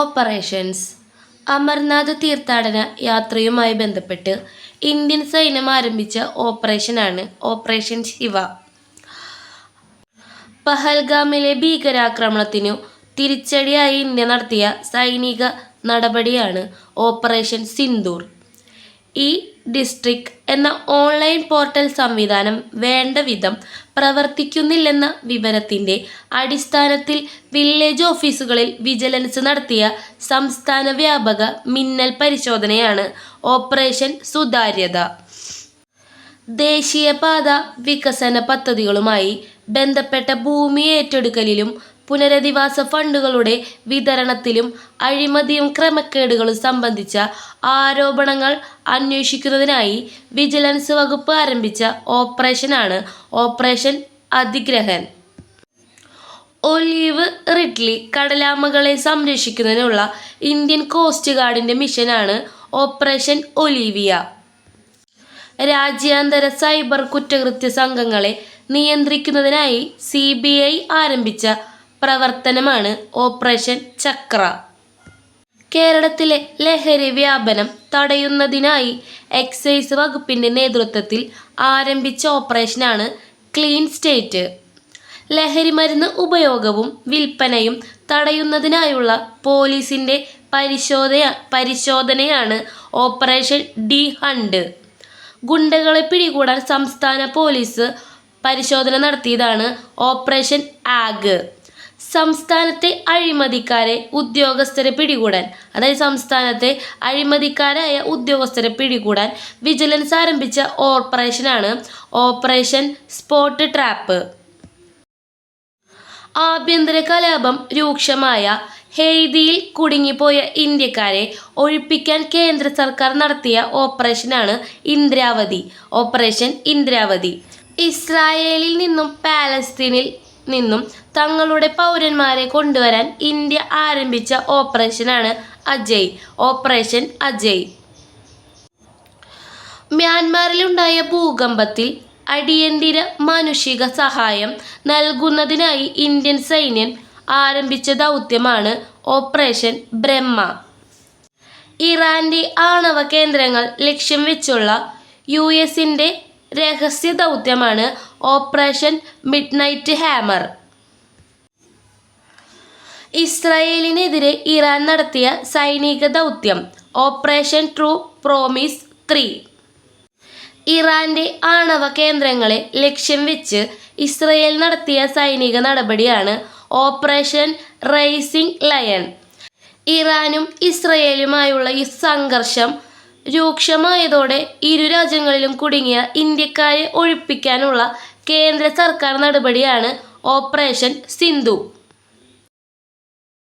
Operations. Amarnath തീർത്ഥാടന യാത്രയുമായി ബന്ധപ്പെട്ട് Indian സൈന്യം ആരംഭിച്ച ഓപ്പറേഷനാണ് ഓപ്പറേഷൻ ശിവ. പഹൽഗാമിലെ ഭീകരാക്രമണത്തിനു തിരിച്ചടിയായി ഇന്ത്യ നടത്തിയ സൈനിക നടപടിയാണ് ഓപ്പറേഷൻ സിന്ദൂർ. ഈ ഡിസ്ട്രിക്ട് എന്ന ഓൺലൈൻ പോർട്ടൽ സംവിധാനം വേണ്ട വിധം പ്രവർത്തിക്കുന്നില്ലെന്ന വിവരത്തിന്റെ അടിസ്ഥാനത്തിൽ വില്ലേജ് ഓഫീസുകളിൽ വിജിലൻസ് നടത്തിയ സംസ്ഥാന വ്യാപക മിന്നൽ പരിശോധനയാണ് ഓപ്പറേഷൻ സുതാര്യത. ദേശീയപാത വികസന പദ്ധതികളുമായി ബന്ധപ്പെട്ട ഭൂമി ഏറ്റെടുക്കലിലും പുനരധിവാസ ഫണ്ടുകളുടെ വിതരണത്തിലും അഴിമതിയും ക്രമക്കേടുകളും സംബന്ധിച്ച ആരോപണങ്ങൾ അന്വേഷിക്കുന്നതിനായി വിജിലൻസ് വകുപ്പ് ആരംഭിച്ച ഓപ്പറേഷനാണ് ഓപ്പറേഷൻ അധിഗ്രഹൻ. ഒലീവ് റിഡ്ലി കടലാമകളെ സംരക്ഷിക്കുന്നതിനുള്ള ഇന്ത്യൻ കോസ്റ്റ് ഗാർഡിന്റെ മിഷനാണ് ഓപ്പറേഷൻ ഒലീവിയ. രാജ്യാന്തര സൈബർ കുറ്റകൃത്യ സംഘങ്ങളെ നിയന്ത്രിക്കുന്നതിനായി CBI ആരംഭിച്ച പ്രവർത്തനമാണ് ഓപ്പറേഷൻ ചക്ര. കേരളത്തിലെ ലഹരി വ്യാപനം തടയുന്നതിനായി എക്സൈസ് വകുപ്പിന്റെ നേതൃത്വത്തിൽ ആരംഭിച്ച ഓപ്പറേഷനാണ് ക്ലീൻ സ്റ്റേറ്റ്. ലഹരിമരുന്ന് ഉപയോഗവും വിൽപ്പനയും തടയുന്നതിനായുള്ള പോലീസിന്റെ പരിശോധനയാണ് ഓപ്പറേഷൻ ഡി ഹണ്ട്. ഗുണ്ടകളെ പിടികൂടാൻ സംസ്ഥാന പോലീസ് പരിശോധന നടത്തിയതാണ് ഓപ്പറേഷൻ ആഗ്. സംസ്ഥാനത്തെ അഴിമതിക്കാരെ ഉദ്യോഗസ്ഥരെ പിടികൂടാൻ അഴിമതിക്കാരായ ഉദ്യോഗസ്ഥരെ പിടികൂടാൻ വിജിലൻസ് ആരംഭിച്ച ഓപ്പറേഷനാണ് ഓപ്പറേഷൻ സ്പോട്ട് ട്രാപ്പ്. ആഭ്യന്തര കലാപം രൂക്ഷമായ ഹെയ്തിയിൽ കുടുങ്ങിപ്പോയ ഇന്ത്യക്കാരെ ഒഴിപ്പിക്കാൻ കേന്ദ്ര സർക്കാർ നടത്തിയ ഓപ്പറേഷനാണ് ഓപ്പറേഷൻ ഇന്ദ്രാവതി. ഇസ്രായേലിൽ നിന്നും പാലസ്തീനിൽ നിന്നും തങ്ങളുടെ പൗരന്മാരെ കൊണ്ടുവരാൻ ഇന്ത്യ ആരംഭിച്ച ഓപ്പറേഷനാണ് ഓപ്പറേഷൻ അജയ്. മ്യാൻമാറിലുണ്ടായ ഭൂകമ്പത്തിൽ അടിയന്തര മാനുഷിക സഹായം നൽകുന്നതിനായി ഇന്ത്യൻ സൈന്യം ആരംഭിച്ച ദൗത്യമാണ് ഓപ്പറേഷൻ ബ്രഹ്മ. ഇറാന്റെ ആണവ കേന്ദ്രങ്ങൾ ലക്ഷ്യം വെച്ചുള്ള US-ന്റെ രഹസ്യ ദൗത്യമാണ് ഓപ്പറേഷൻ മിഡ്നൈറ്റ് ഹാമർ. ഇസ്രായേലിനെതിരെ ഇറാൻ നടത്തിയ സൈനിക ദൗത്യം ഓപ്പറേഷൻ ട്രൂ പ്രോമിസ് 3. ഇറാന്റെ ആണവ കേന്ദ്രങ്ങളെ ലക്ഷ്യം വെച്ച് ഇസ്രായേൽ നടത്തിയ സൈനിക നടപടിയാണ് ഓപ്പറേഷൻ റൈസിംഗ് ലയൺ. ഇറാനും ഇസ്രായേലുമായുള്ള ഈ സംഘർഷം രൂക്ഷമായതോടെ ഇരു രാജ്യങ്ങളിലും കുടുങ്ങിയ ഇന്ത്യക്കാരെ ഒഴിപ്പിക്കാനുള്ള കേന്ദ്ര സർക്കാർ നടപടിയാണ് ഓപ്പറേഷൻ സിന്ധു.